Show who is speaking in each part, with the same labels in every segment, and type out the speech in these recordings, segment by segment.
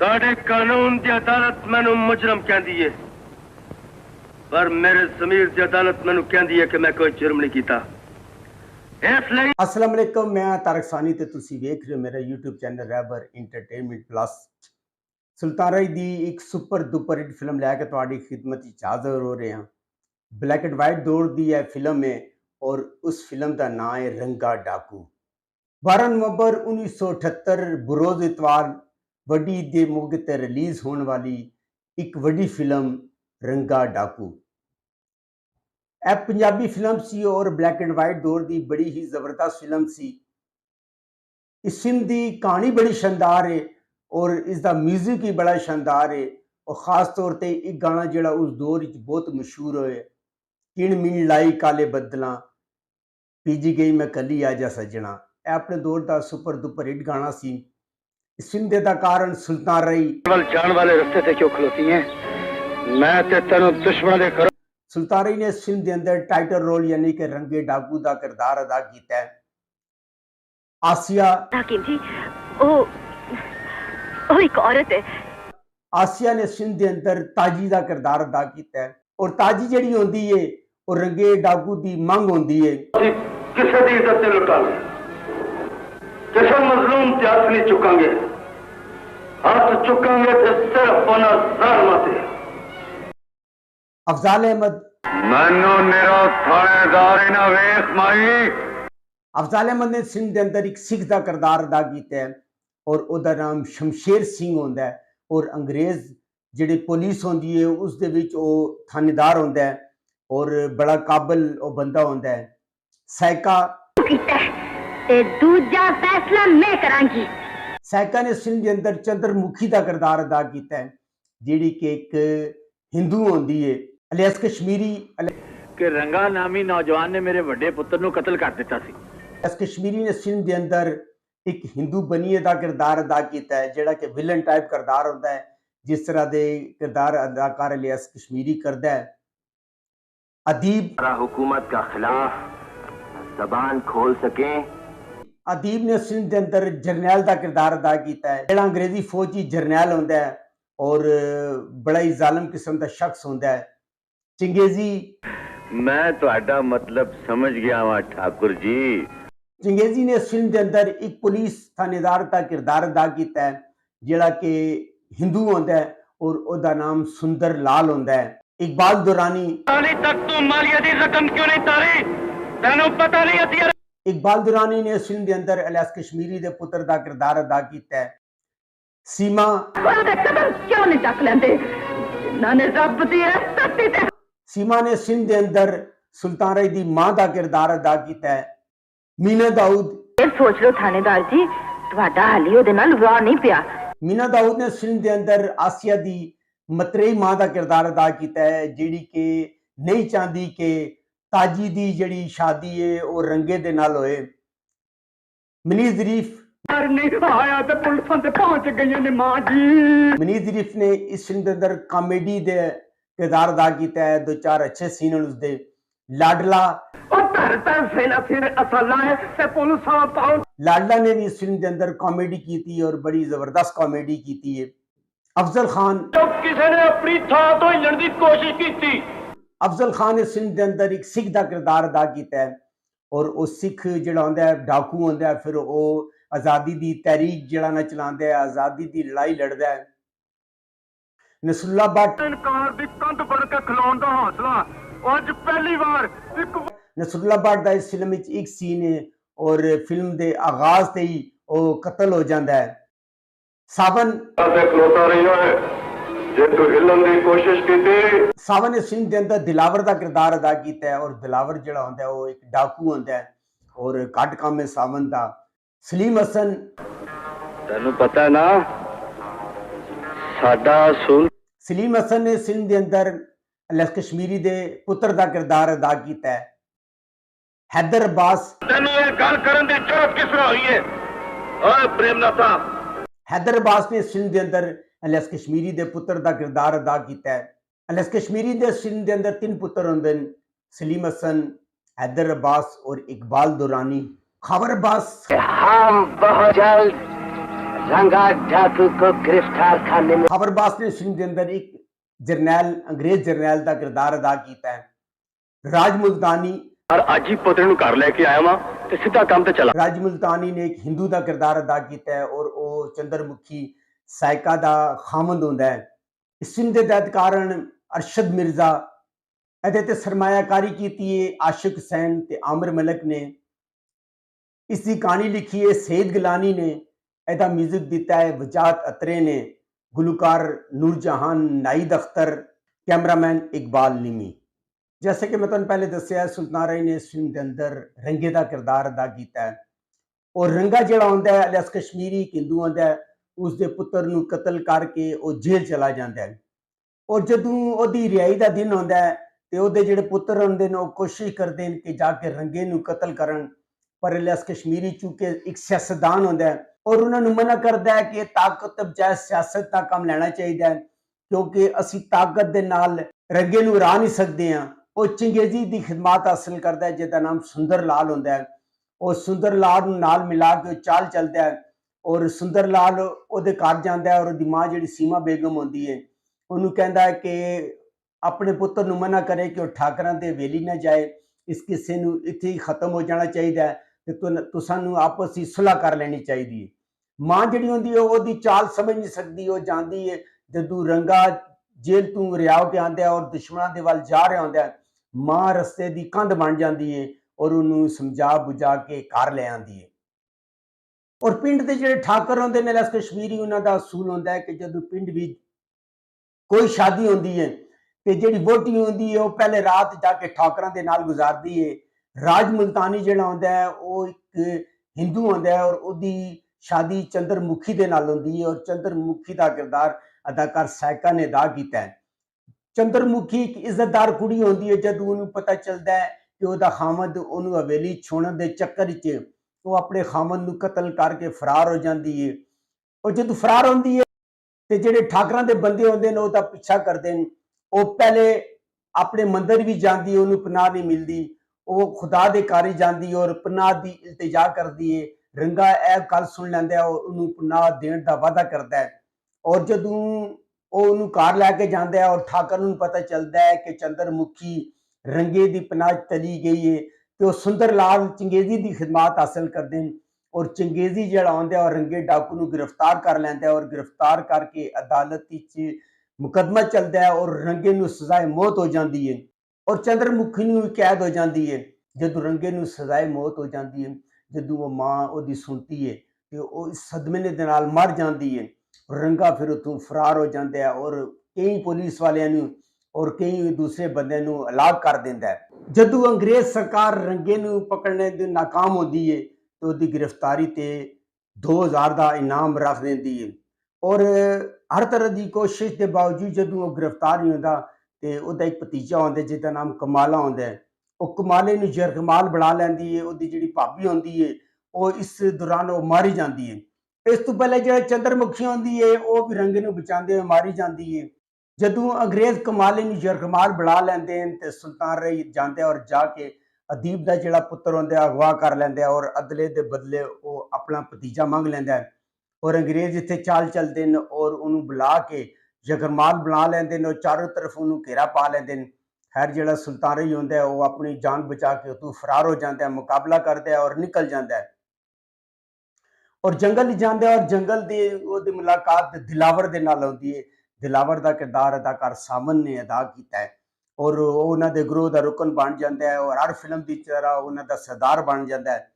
Speaker 1: साढ़े कानून की अदालत मैनू मुजरम कहती है, पर मेरे ज़मीर की अदालत मैनू कहती है कि मैं कोई जुर्म नहीं किया। इसलिए
Speaker 2: अस्सलाम वालेकुम, मैं तारक सानी ते तुसी वेख रहे हो मेरा यूट्यूब चैनल रहबर इंटरटेनमेंट प्लस। सुल्तान राय दी एक सुपर डुपर हिट फिल्म लैके तुहाडी खिदमत च हाज़र हो रहे हैं। ब्लैक एंड वाइट दौर दी है फिल्म है और उस फिल्म का नाम है रंगा डाकू। 12 नवंबर 1978 बरोज़ इतवार वड्डी ईद दे मौके ते रिलीज़ होने वाली एक वड्डी फिल्म रंगा डाकू। यह पंजाबी फिल्म सी और ब्लैक एंड वाइट दौर की बड़ी ही जबरदस्त फिल्म सी। इस फिल्म की कहानी बड़ी शानदार है और इसका म्यूजिक ही बड़ा शानदार है और खास तौर पर एक गाना जोड़ा उस दौर बहुत मशहूर होए, किण मीन लाई काले बदला पीजी गई मैं कली आजा सजना। यह अपने दौर का सुपर डुपर हिट गाना सी। इस फिल्म के अदाकार सुल्तान राय
Speaker 1: जान वाले रस्ते से क्यों खलोती हैं? मैं ते तेनों दुश्मन दे करो।
Speaker 2: सुल्तान राय ने इस फिल्म के अंदर टाइटल रोल यानी कि रंगे डाकू का किरदार अदा किया है। आसिया
Speaker 3: हाकिम जी, ओ एक औरत है।
Speaker 2: आसिया ने इस फिल्म के अंदर ताजी का किरदार अदा किया है और ताजी जिहड़ी होंदी है और रंगे डाकू की मंग होंदी है।
Speaker 1: किसी की इज्जत नहीं लुटांगे, किसी मजलूम ते हाथ नहीं चुकांगे, हाथ चुकांगे तो सिर्फ उन्हां ज़ालिमां ते।
Speaker 2: अफजाल अहमद
Speaker 1: मैनू निरा थानेदार ना वेख माई।
Speaker 2: अफजाल अहमद ने इस फिल्म के अंदर एक सिख का किरदार अदा किया है और उसका नाम शमशेर सिंह होंदा है और अंग्रेज जिहड़ी पुलिस होंदी है उस दे विच वो थानेदार होंदा है और बड़ा काबिल वो बंदा होंदा है। सैका
Speaker 3: ते दूजा फैसला मैं करांगी।
Speaker 2: सैका ने इस फिल्म के अंदर चंद्रमुखी का किरदार अदा किया है जिहड़ी कि एक हिंदू होंदी है। अलियास कश्मीरी
Speaker 4: कि रंगा नामी नौजवान ने मेरे वड्डे पुत्र नूं कतल कर दिता सी।
Speaker 2: अलियास कश्मीरी ने इस फिल्म के अंदर एक हिंदू बनिए का किरदार अदा किया है जिहड़ा कि विलन टाइप किरदार होता है, जिस तरह के किरदार अदाकार अलियास कश्मीरी करता है। अदीब
Speaker 5: हुकूमत का खिलाफ जबान खोल सके।
Speaker 2: अदीब ने इस फिल्म के अंदर जरनैल का किरदार अदा किया है जिहड़ा अंग्रेजी फौज की जरनैल होता है और बड़ा ही जालिम किस्म का शख्स होता है। चंगेजी
Speaker 1: मैं तुहाडा मतलब समझ गया वा ठाकुर जी।
Speaker 2: चंगेजी ने इस फिल्म के अंदर एक पुलिस थानेदार का किरदार अदा किया है जिहड़ा कि हिंदू होता है और उसका नाम सुंदर लाल होता है। इकबाल दुरानी
Speaker 1: हाले तक तू मालिया दी रकम क्यों नहीं तारी? तैनू पता नहीं हथियार।
Speaker 2: इकबाल दुरानी ने इस फिल्म के अंदर अलियास कश्मीरी के पुत्र का किरदार अदा किया है। सीमा
Speaker 3: कदम क्यों नहीं चक लेंदे? नाने रब दी धरती ते।
Speaker 2: सीमा ने इस फिल्म के अंदर सुल्तान राय की मां का किरदार अदा किया है। मीना दाऊद
Speaker 3: फिर सोच लो थानेदार जी, तुहाडा हाली ओदे नाल वाह नहीं पिया।
Speaker 2: मीना दाऊद ने इस फिल्म के अंदर आसिया की मतरेई मां का किरदार अदा किया है जिहड़ी कि नहीं चाहती कि ताजी की जिहड़ी शादी है वो रंगे दे नाल होए। मनीष ज़रीफ मनीष ज़रीफ ने इस फिल्म के अंदर कॉमेडी दे किरदार अदा किया है। दो चार अच्छे सीन हैं उसदे। लाडला लाडला ने भी इस फिल्म के अंदर कॉमेडी की थी और बड़ी जबरदस्त कॉमेडी की थी है। अफजल खान
Speaker 1: किसी ने अपनी थां तो हिलण दी कोशिश की थी।
Speaker 2: अफजल खान इस फिल्म के अंदर एक सिख का किरदार अदा किया है और वो सिख जिहड़ा होंदा है डाकू होंदा है, फिर वो आज़ादी की तहरीक जिहड़ा ना चलांदा है, आज़ादी की लड़ाई लड़दा है। नसरुल्लाह भट्ट
Speaker 1: इनकार दी कंध बन के खलोण दा हौसला आज पहली बार एक
Speaker 2: नसरुल्लाह भट्ट का इस फिल्म में एक सीन है और फिल्म के आगाज से ही वो कतल हो जाता है। सावन
Speaker 1: खलोता रही है जे तू हिलन दी कोशिश की।
Speaker 2: सावन इस फिल्म के अंदर दिलावर का किरदार अदा किया है और दिलावर जिहड़ा होंदा है वो एक डाकू होंदा है और घट काम है सावन का। सलीम हसन
Speaker 1: तैनू पता ना साडा असूल।
Speaker 2: सलीम हसन ने इस फिल्म के अंदर अलियास कश्मीरी के पुत्र का किरदार अदा किया है। हैदर अब्बास
Speaker 1: तैनू ये गल करन दी जरूरत किस तरह हुई है? ओए प्रेमनाथा
Speaker 2: हैदर अब्बास ने इस फिल्म के अंदर अलियास कश्मीरी के पुत्र का किरदार अदा किया है। अलियास कश्मीरी के इस फिल्म के अंदर 3 पुत्र होंदे हैं, सलीम हसन, हैदर अब्बास और इकबाल दुरानी। खबर अब्बास
Speaker 5: हम बहुत जल्द रंगा डाकू को गिरफ्तार करने में
Speaker 2: खबरबाज ने फिल्म के अंदर एक जरनैल अंग्रेज जरनैल का किरदार अदा किया है। राज मुल्तानी
Speaker 1: पर अज ही पुत्र नूं घर लेके आया वां ते सीधा काम ते चला।
Speaker 2: राज मुल्तानी ने एक हिंदू का किरदार अदा किया है और वो चंद्रमुखी साइका का खामंद होंदा है। इस फिल्म के तहत अरशद मिर्जा ਇਹਦੇ सरमायाकारी की है आशिक हुसैन ते आमिर मलिक ने। इसकी कहानी लिखी है सईद गिलानी ने। ਇਹਦਾ म्यूजिक दिता है वजाहत अतरे ने। गुलकार नूरजहान नाइद अख्तर, कैमरामैन इकबाल निमी। जैसे कि मैं तुहानूं पहले दस्सिया सुल्तान राय ने इस फिल्म के अंदर रंगे का किरदार अदा किया है और रंगा जिहड़ा होंदा है अलियास कश्मीरी हिंदू होंदा है, उसके पुत्र नूं कतल करके वो जेल चला जाता है और जदों उहदी रिहाई का दिन होंदा है ते उहदे जिहड़े पुत्र होंदे ने कोशिश करते हैं कि जाके रंगे नूं कतल करन, पर इलियास कश्मीरी चूंकि एक सियासतदान होंदा है और उन्होंने मना करता है कि ताकत बजाय सियासत का काम लेना चाहिए क्योंकि असी ताकत दे नाल रंगे नूं हरा नहीं सकते हैं। और चंगेजी की खिदमत हासिल करता है जिसका नाम सुंदर लाल होंदा है और सुंदर लाल नूं नाल मिला के चाल चलता है और सुंदर लाल उहदे घर जाता है और उहदी मां जिहड़ी सीमा बेगम होंदी है उन्होंने कहता है कि अपने पुत्र नूं मना करे कि वह ठाकरां दे वेली ना जाए, इस किस्से नूं इत्थे ही खत्म हो जाना चाहिए ते तुसां नूं आपस ही सुलह कर लेनी चाहिए। मां जिहड़ी होंदी है ओहदी चाल समझ नहीं सकती, वो जानती है जदों रंगा जेल तों रिहा होके आंदा है और दुश्मनां दे वल जा रहा होंदा है, मां रस्ते दी कंध बन जाती है और उन्होंने समझा बुझा के घर ले आती है। और पिंड के जिहड़े ठाकर होंदे ने इलियास कश्मीरी, उन्हां दा असूल होंदा है कि जदों पिंड विच कोई शादी होंदी है ते जिहड़ी वोटी होंदी है वो पहले रात जाके ठाकरां दे नाल गुजारदी है। राज मुल्तानी जिहड़ा होंदा है वो एक हिंदू होंदा है और उहदी शादी चंद्रमुखी दे नाल होंदी है और चंद्रमुखी का किरदार अदाकार साइका ने अदा किया है। चंद्रमुखी एक इज्जतदार कुड़ी होंदी है, जदों उन्होंने पता चलता है कि वह खामद उन्होंने हवेली छोड़न के चक्कर च वो अपने खामद नूं कतल करके फरार हो जाती है और जदों फरार होंदी है तो जिहड़े ठाकरां दे बंदे होंदे ने उहदा पीछा करते हैं। वो पहले अपने मंदिर भी जाती है, उन्होंने पनाह नहीं मिलती, वो खुदा दे घर ही जाती और पनाह की इल्तिजा करती है। रंगा यह गल सुन लैंदा है और उन्होंने पनाह देने का वादा करता है और जदों वो उन्होंने घर लैके जाता है और ठाकर नूं पता चलता है कि चंद्रमुखी रंगे की पनाह चली गई है तो सुंदर लाल चंगेजी की खिदमत हासिल करते हैं और चंगेजी जिहड़ा आंदा है और रंगे डाकू नूं गिरफ्तार कर लैंदा है और गिरफ्तार करके अदालत विच मुकदमा चलता है और रंगे नूं सजाए मौत हो जाती है और चंद्रमुखी नूं कैद हो जाती है। जदों रंगे नूं सजाए मौत हो जाती है, जदों वो मां उहदी सुनती है तो वो इस सदमे दे नाल मर जाती है। रंगा फिर उतों फरार हो जाता है और कई पुलिस वालियां नूं और कई दूसरे बंदे नूं हलाक कर देता है। जदों अंग्रेज सरकार रंगे नूं पकड़ने दे नाकाम होती है तो उहदी गिरफ्तारी ते 2000 का इनाम रख देती है और हर तरह की कोशिश के बावजूद जदों वो गिरफ्तार नहीं होता तो उहदा एक भतीजा होंदा जिसका नाम कमाला होंदा है। वो कमाले नूं जरगमाल बना लैंदी है, उहदी जिहड़ी भाभी होंदी है वो इस दौरान वो मारी जाती है। इस तो पहले जो चंद्रमुखी होंदी है वो भी रंगे नूं बचाते हुए मारी जाती है। जदों अंग्रेज कमाले नूं जरगमाल बना लैंदे हैं तो सुल्तान रही जाते और जाके अदीब का जिहड़ा पुत्र होंदा अगवा कर लैंदा और अदले के बदले वो अपना भतीजा मंग लैंदा है और अंग्रेज इत्थे चाल चलते हैं और उन्होंने बुला के जगरमाल बना लेंदे ने और चारों तरफ उन्होंने घेरा पा लेंदे ने। खैर जिहड़ा सुल्तान रही होंदा है वो अपनी जान बचा के उतों फरार हो जाता है, मुकाबला करता है और निकल जाता है और जंगल जाता है और जंगल की ओहदी मुलाकात दिलावर दे नाल होंदी है। दिलावर का किरदार अदाकार सामन ने अदा किया है और उन्होंने दे ग्रोह का रुकन बन जाता है और हर फिल्म की तरह उन्होंने सरदार बन जाता है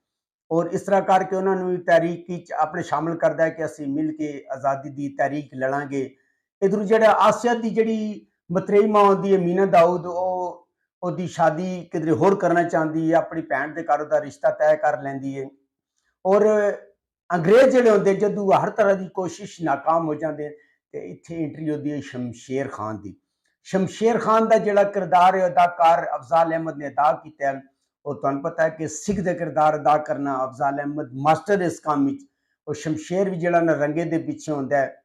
Speaker 2: और इस तरह करके उन्होंने तहरीक अपने शामिल करता है कि असीं मिल के आज़ादी की तहरीक लड़ांगे। इधर जिहड़ा आसिया की जिहड़ी मतरेई मां होंदी है मीना दाऊद, ओहदी शादी किधरे होर करना चाहती है, अपनी भैन के घर का रिश्ता तय कर लैंदी है और अंग्रेज जिहड़े होंदे जदों हर तरह की कोशिश नाकाम हो जाते तो इत्थे एंट्री होती है शमशेर खान की। शमशेर खान का जिहड़ा किरदार है अदाकार अफजाल अहमद ने अदा किया है और तुहानूं पता है कि सिख का किरदार अदा करना अफजाल अहमद मास्टर इस काम में और शमशेर भी जिहड़ा रंगे के पीछे होंदा है।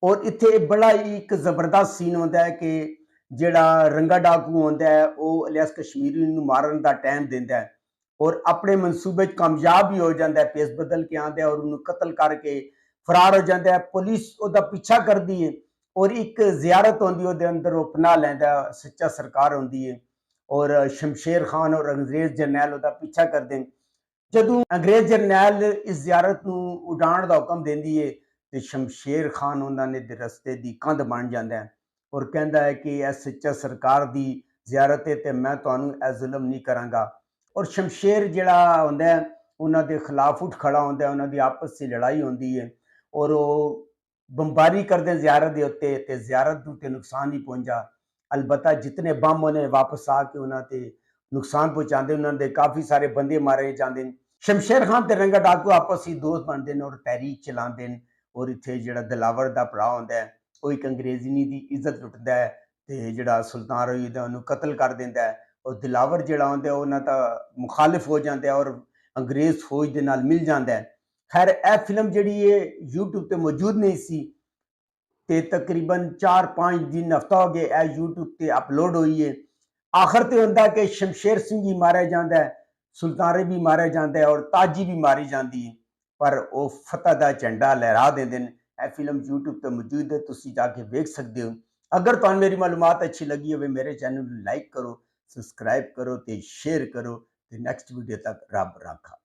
Speaker 2: और इत्थे बड़ा ही एक जबरदस्त सीन होंदा है कि जिहड़ा रंगा डाकू होंदा है वो इलियास कश्मीरी नूं मारन का टाइम दिंदा है और अपने मनसूबे कामयाब भी हो जाता है, पेस बदल के आंदा है और उन्हें कत्ल करके फरार हो जाता है। पुलिस उसका पीछा करती है और एक जियारत होती है, अंदर वो पनाह लैंदा, सच्चा सरकार होती है और शमशेर खान और अंग्रेज जरनैल उसका पीछा करते हैं। जदों अंग्रेज जरनैल इस जियारत को उड़ाण का हुक्म देंदी है तो शमशेर खान उन्होंने रस्ते की कंध बन जाता है और कहता है कि यह सच्चा सरकार की जियारत है तो मैं तुहानू यह जुल्म नहीं करांगा। और शमशेर जिहड़ा हुंदा है उन्होंने खिलाफ उठ खड़ा होंदा है, उन्होंने आपस से लड़ाई होंदी है और वो बमबारी करते जियारत के उत्ते ते जियारत नूं ते नुकसान नहीं पहुंचा। अलबत्ता जितने बम उन्हें वापस आके उन्होंने नुकसान पहुंचाते, उन्होंने काफ़ी सारे बंदे मारे जाते हैं। शमशेर खान ते रंगा डाकू आपस ही दोस्त बनते हैं और तहरीक चलाते हैं और इत्थे जिहड़ा दिलावर दा भरा होंदा है वो एक अंग्रेज़नी दी इज्जत लुटदा है ते जिहड़ा सुल्तान रशीद है उन्हें कत्ल कर दिंदा है और दिलावर जिहड़ा होंदा है उन्हां दा मुखालिफ हो जाता है और अंग्रेज़ फौज दे नाल मिल जाता है। खैर यह फिल्म जिहड़ी है यूट्यूब ते मौजूद नहीं सी ते तकरीबन 4-5 दिन हफ्ता हो गया यह यूट्यूब ते अपलोड हुई है। आखिर ते हुंदा कि शमशेर सिंह भी मारा जाता है, सुल्तान भी मारा जाता है और ताजी भी मारी जाती है, पर वो फतह का झंडा लहरा देंदे ने। यह फिल्म यूट्यूब पर मौजूद है, तुसीं जाके वेख सकते हो। अगर तुहानू मेरी मालूमात अच्छी लगी हो मेरे चैनल को लाइक करो, सब्सक्राइब करो ते शेयर करो ते नेक्स्ट वीडियो तक रब राखा।